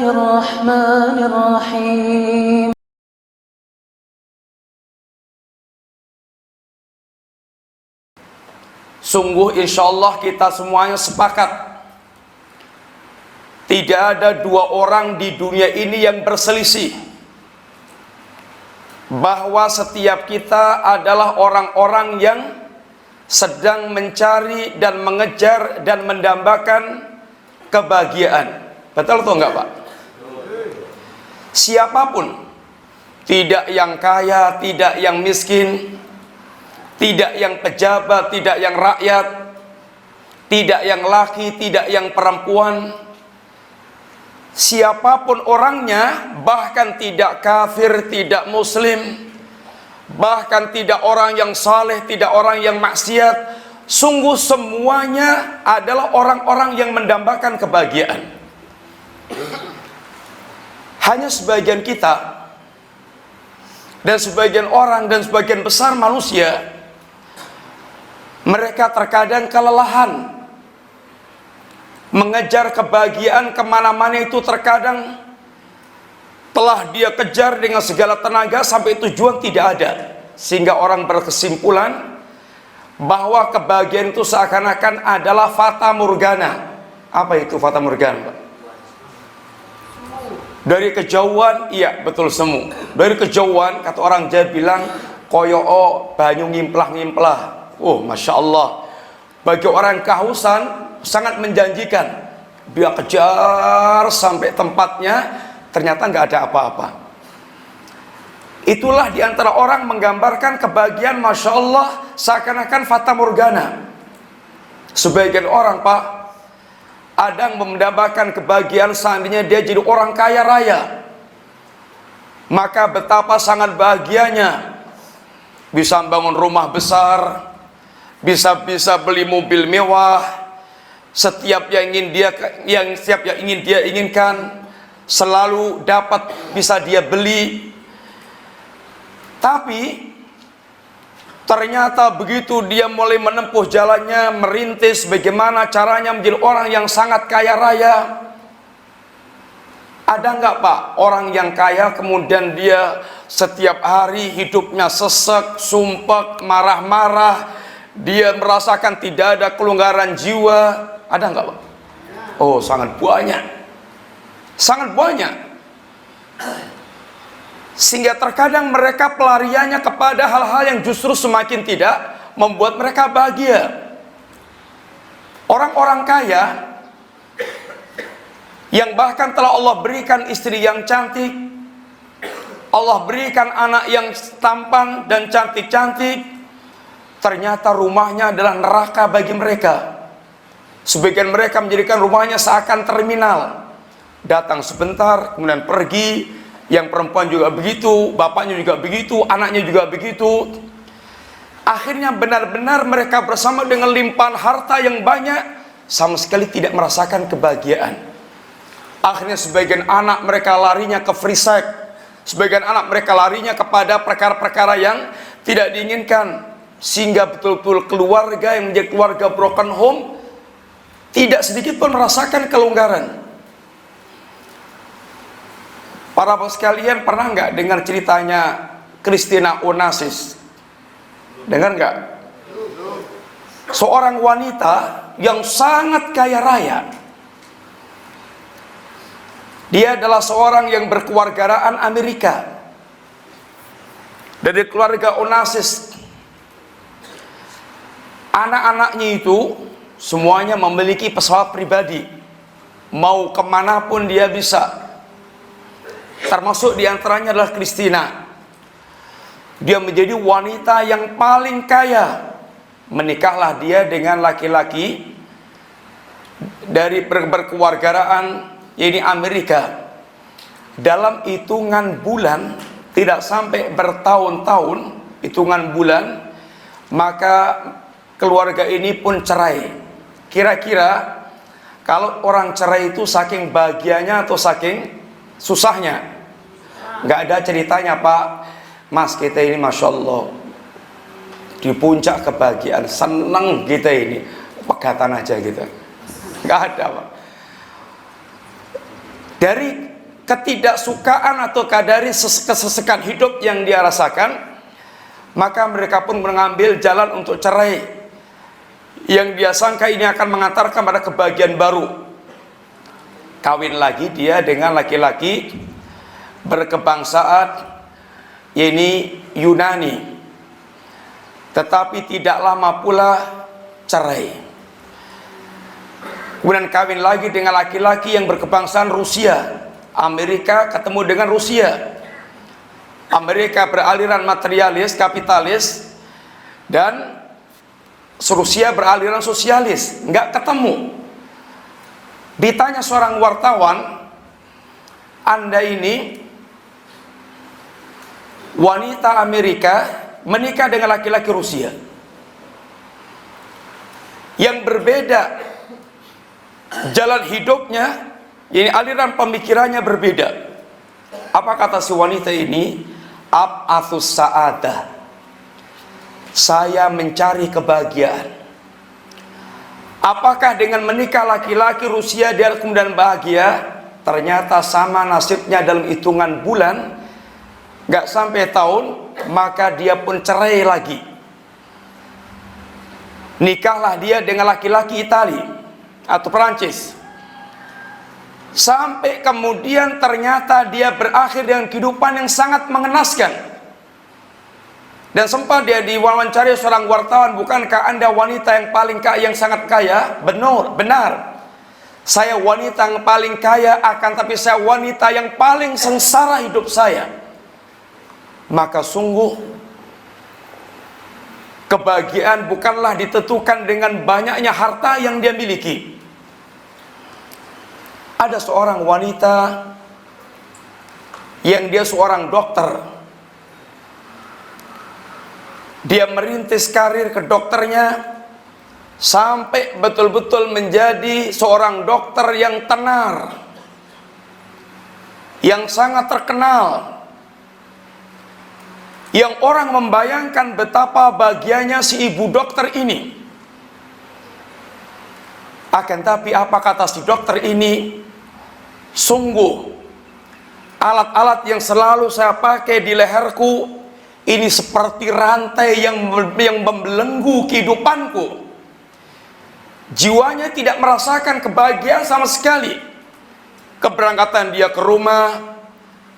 الرحمن الرحيم. Sungguh insya Allah kita semuanya sepakat, tidak ada dua orang di dunia ini yang berselisih bahwa setiap kita adalah orang-orang yang sedang mencari dan mengejar dan mendambakan kebahagiaan. Betul atau enggak, Pak? Siapapun, tidak yang kaya, tidak yang miskin, tidak yang pejabat, tidak yang rakyat, tidak yang laki, tidak yang perempuan, siapapun orangnya, bahkan tidak kafir, tidak muslim, bahkan tidak orang yang saleh, tidak orang yang maksiat, sungguh semuanya adalah orang-orang yang mendambakan kebahagiaan. Hanya sebagian kita dan sebagian orang dan sebagian besar manusia, mereka terkadang kelelahan mengejar kebahagiaan kemana-mana. Itu terkadang telah dia kejar dengan segala tenaga sampai tujuan tidak ada, sehingga orang berkesimpulan bahwa kebahagiaan itu seakan-akan adalah fata morgana. Apa itu fata morgana, Pak? Dari kejauhan, iya betul semu. Dari kejauhan, kata orang Jawa bilang, koyo banyu ngimplah-ngimplah. Oh, Masya Allah. Bagi orang kehausan sangat menjanjikan. Dia kejar sampai tempatnya, ternyata nggak ada apa-apa. Itulah diantara orang menggambarkan kebahagiaan, Masya Allah, seakan-akan fata morgana. Sebagian orang, Pak, ada yang mendambakan kebahagiaan seandainya dia jadi orang kaya raya, maka betapa sangat bahagianya, bisa membangun rumah besar, bisa beli mobil mewah, setiap yang ingin dia inginkan selalu dapat, bisa dia beli. Tapi ternyata begitu dia mulai menempuh jalannya, merintis bagaimana caranya menjadi orang yang sangat kaya raya. Ada nggak, Pak, orang yang kaya kemudian dia setiap hari hidupnya sesek, sumpek, marah-marah, dia merasakan tidak ada kelonggaran jiwa? Ada nggak, Pak? Oh, sangat banyak. Sangat banyak. Sehingga terkadang mereka pelariannya kepada hal-hal yang justru semakin tidak membuat mereka bahagia. Orang-orang kaya yang bahkan telah Allah berikan istri yang cantik, Allah berikan anak yang tampan dan cantik-cantik, ternyata rumahnya adalah neraka bagi mereka. Sebagian mereka menjadikan rumahnya seakan terminal. Datang sebentar, kemudian pergi. Yang perempuan juga begitu, bapaknya juga begitu, anaknya juga begitu. Akhirnya benar-benar mereka bersama dengan limpahan harta yang banyak, sama sekali tidak merasakan kebahagiaan. Akhirnya sebagian anak mereka larinya ke free sex, sebagian anak mereka larinya kepada perkara-perkara yang tidak diinginkan, sehingga betul-betul keluarga yang menjadi keluarga broken home tidak sedikit pun merasakan kelonggaran. Para bapak sekalian, pernah nggak dengar ceritanya Christina Onassis? Dengar nggak? Seorang wanita yang sangat kaya raya. Dia adalah seorang yang berkewargaraan Amerika. Dari keluarga Onassis. Anak-anaknya itu semuanya memiliki pesawat pribadi. Mau kemanapun dia bisa. Termasuk diantaranya adalah Christina. Dia menjadi wanita yang paling kaya. Menikahlah dia dengan laki-laki dari berkewargaraan, yaitu Amerika. Dalam hitungan bulan, tidak sampai bertahun-tahun, hitungan bulan, maka keluarga ini pun cerai. Kira-kira kalau orang cerai itu saking bahagianya atau saking susahnya? Nggak ada ceritanya, Pak, Mas kita ini Masya Allah di puncak kebahagiaan, seneng kita ini, pegatan aja gitu. Nggak ada, Pak. Dari ketidaksukaan atau dari kesesakan hidup yang dia rasakan, maka mereka pun mengambil jalan untuk cerai, yang dia sangka ini akan mengantarkan pada kebahagiaan baru. Kawin lagi dia dengan laki-laki berkebangsaan ini Yunani, tetapi tidak lama pula cerai. Kemudian kawin lagi dengan laki-laki yang berkebangsaan Rusia. Amerika ketemu dengan Rusia. Amerika beraliran materialis, kapitalis, dan Rusia beraliran sosialis. Nggak ketemu. Ditanya seorang wartawan, Anda ini wanita Amerika menikah dengan laki-laki Rusia yang berbeda jalan hidupnya, ini aliran pemikirannya berbeda. Apa kata si wanita ini? Ab'atsus sa'adah, saya mencari kebahagiaan. Apakah dengan menikah laki-laki Rusia dia kemudian bahagia? Ternyata sama nasibnya, dalam hitungan bulan, gak sampai tahun, maka dia pun cerai lagi. Nikahlah dia dengan laki-laki Itali atau Perancis, sampai kemudian ternyata dia berakhir dengan kehidupan yang sangat mengenaskan. Dan sempat dia diwawancari seorang wartawan, bukankah Anda wanita yang paling kaya, yang sangat kaya? Benar, saya wanita yang paling kaya, akan tapi saya wanita yang paling sengsara hidup saya. Maka sungguh kebahagiaan bukanlah ditentukan dengan banyaknya harta yang dia miliki. Ada seorang wanita yang dia seorang dokter. Dia merintis karir ke dokternya sampai betul-betul menjadi seorang dokter yang tenar, yang sangat terkenal, yang orang membayangkan betapa bahagianya si ibu dokter ini. Akan tapi apa kata si dokter ini? Sungguh alat-alat yang selalu saya pakai di leherku ini seperti rantai yang membelenggu kehidupanku. Jiwanya tidak merasakan kebahagiaan sama sekali. Keberangkatan dia ke rumah,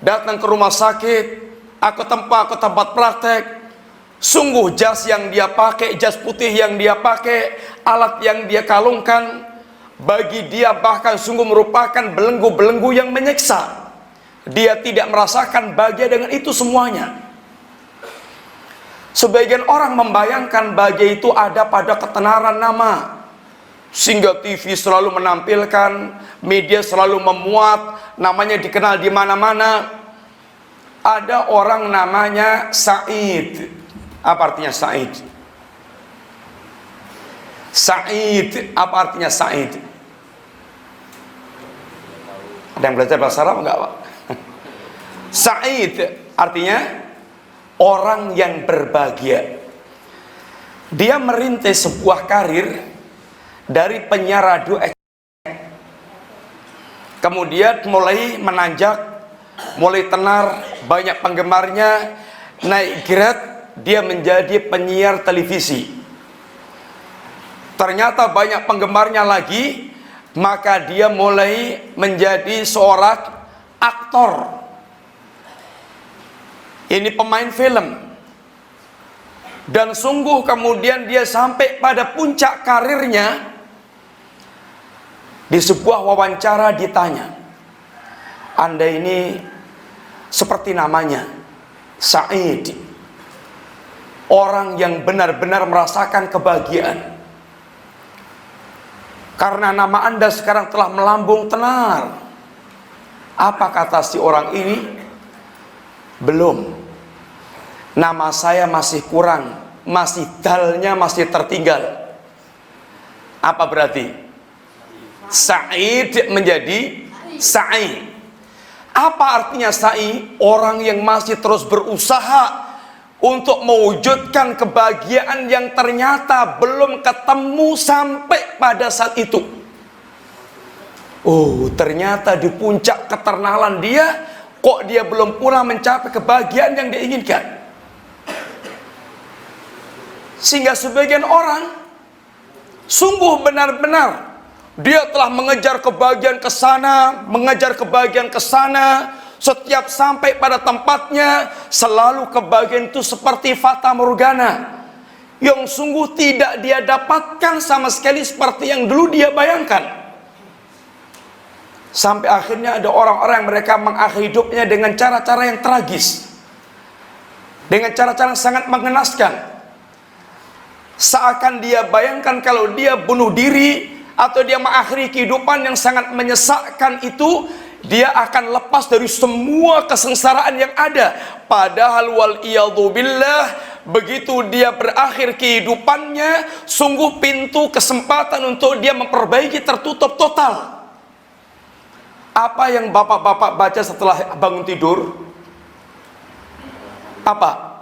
datang ke rumah sakit, aku tempat praktek, sungguh jas yang dia pakai, jas putih yang dia pakai, alat yang dia kalungkan, bagi dia bahkan sungguh merupakan belenggu-belenggu yang menyiksa. Dia tidak merasakan bahagia dengan itu semuanya. Sebagian orang membayangkan bahagia itu ada pada ketenaran nama, sehingga TV selalu menampilkan, media selalu memuat, namanya dikenal di mana-mana. Ada orang namanya Said. Apa artinya Said? Said, apa artinya Said? Ada yang belajar bahasa Arab enggak, Pak? Said artinya orang yang berbahagia. Dia merintis sebuah karir dari penyiar radio, kemudian mulai menanjak, mulai tenar, banyak penggemarnya, naik grade, dia menjadi penyiar televisi. Ternyata banyak penggemarnya lagi, maka dia mulai menjadi seorang aktor. Ini pemain film. Dan sungguh kemudian dia sampai pada puncak karirnya. Di sebuah wawancara ditanya, Anda ini seperti namanya, Said, orang yang benar-benar merasakan kebahagiaan. Karena nama Anda sekarang telah melambung tenar. Apa kata si orang ini? Belum. Nama saya masih kurang, masih dalnya masih tertinggal. Apa berarti? Said menjadi Sa'i. Apa artinya Sa'i? Orang yang masih terus berusaha untuk mewujudkan kebahagiaan yang ternyata belum ketemu sampai pada saat itu. Oh, ternyata di puncak keternalan dia, kok dia belum pula mencapai kebahagiaan yang diinginkan. Sehingga sebagian orang sungguh benar-benar dia telah mengejar kebahagiaan ke sana, mengejar kebahagiaan ke sana. Setiap sampai pada tempatnya, selalu kebahagiaan itu seperti fata morgana, yang sungguh tidak dia dapatkan sama sekali seperti yang dulu dia bayangkan. Sampai akhirnya ada orang-orang yang mereka mengakhiri hidupnya dengan cara-cara yang tragis, dengan cara-cara yang sangat mengenaskan. Seakan dia bayangkan kalau dia bunuh diri atau dia mengakhiri kehidupan yang sangat menyesakkan itu, dia akan lepas dari semua kesengsaraan yang ada. Padahal wal'iyadzubillah, begitu dia berakhir kehidupannya, sungguh pintu kesempatan untuk dia memperbaiki tertutup total. Apa yang bapak-bapak baca setelah bangun tidur? Apa?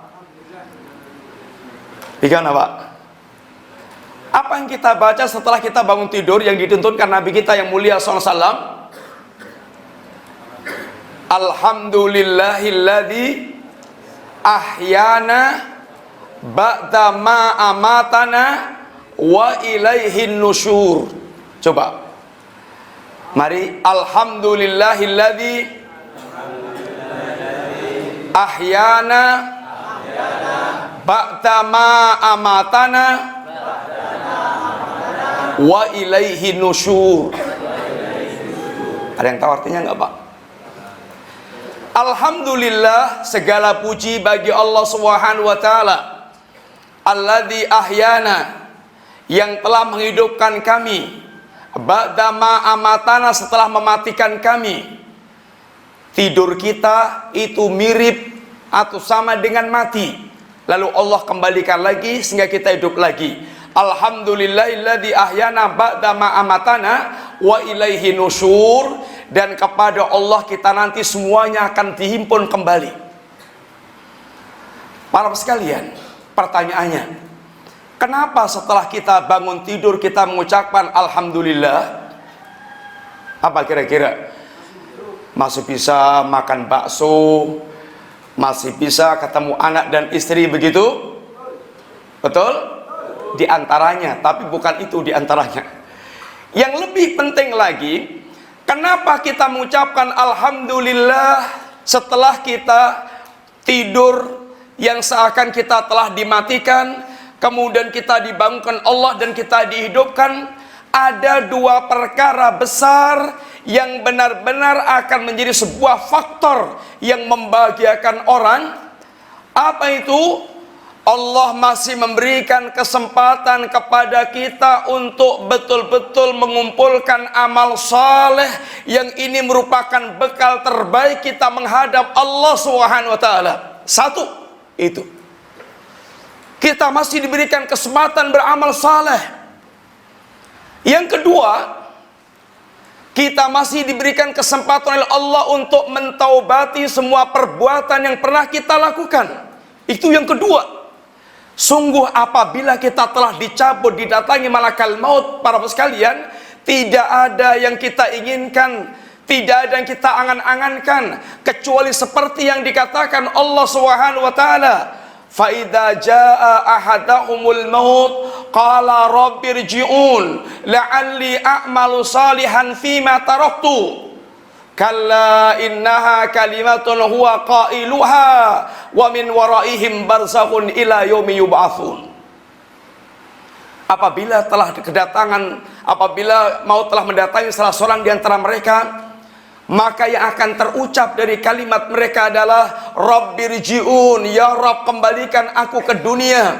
Gimana Pak? Apa yang kita baca setelah kita bangun tidur yang dituntunkan Nabi kita yang mulia SAW? Alhamdulillahilladzi ahyana ba'da ma amatana wa ilaihin nusyur. Coba. Mari, alhamdulillahilladzi ahyana ba'da ma amatana wa ilaihin nusyur. Ada yang tahu artinya enggak, Pak? Alhamdulillah, segala puji bagi Allah Subhanahu wa taala, alladzi ahyana, yang telah menghidupkan kami, ba'da ma amatana, setelah mematikan kami. Tidur kita itu mirip atau sama dengan mati, lalu Allah kembalikan lagi sehingga kita hidup lagi. Alhamdulillahilladzi ahyana ba'da ma amatana wa ilaihi nusyur. Dan kepada Allah kita nanti semuanya akan dihimpun kembali. Para sekalian, pertanyaannya, kenapa setelah kita bangun tidur kita mengucapkan Alhamdulillah? Apa kira-kira? Masih bisa makan bakso, masih bisa ketemu anak dan istri, begitu? Betul? Di antaranya, tapi bukan itu di antaranya. Yang lebih penting lagi, kenapa kita mengucapkan Alhamdulillah setelah kita tidur yang seakan kita telah dimatikan, kemudian kita dibangunkan Allah dan kita dihidupkan? Ada dua perkara besar yang benar-benar akan menjadi sebuah faktor yang membahagiakan orang. Apa itu? Allah masih memberikan kesempatan kepada kita untuk betul-betul mengumpulkan amal saleh yang ini merupakan bekal terbaik kita menghadap Allah Subhanahu wa taala. Satu, itu. Kita masih diberikan kesempatan beramal saleh. Yang kedua, kita masih diberikan kesempatan oleh Allah untuk mentaubati semua perbuatan yang pernah kita lakukan. Itu yang kedua. Sungguh apabila kita telah dicabut, didatangi malakal maut, para sekalian, tidak ada yang kita inginkan, tidak ada yang kita angan-angankan kecuali seperti yang dikatakan Allah Subhanahu wa taala, fa idza jaa ahadahumul maut qala rabbirji'un la'alli a'malu salihan fima taraktu. Kalla innaha kalimatun huwa qailuha wa min waraihim barzakhun ila yaumi yub'atsun. Apabila maut telah mendatangi salah seorang di antara mereka, maka yang akan terucap dari kalimat mereka adalah Rabbirji'un, ya Rabb, kembalikan aku ke dunia.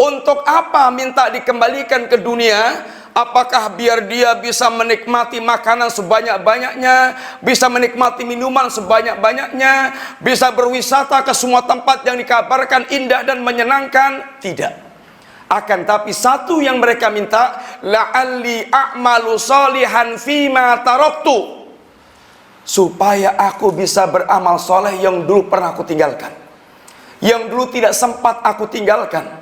Untuk apa minta dikembalikan ke dunia? Apakah biar dia bisa menikmati makanan sebanyak-banyaknya, bisa menikmati minuman sebanyak-banyaknya, bisa berwisata ke semua tempat yang dikabarkan indah dan menyenangkan? Tidak. Akan tapi satu yang mereka minta, la'alli a'malu salihan fima taraktu, supaya aku bisa beramal soleh yang dulu pernah aku tinggalkan, yang dulu tidak sempat aku tinggalkan.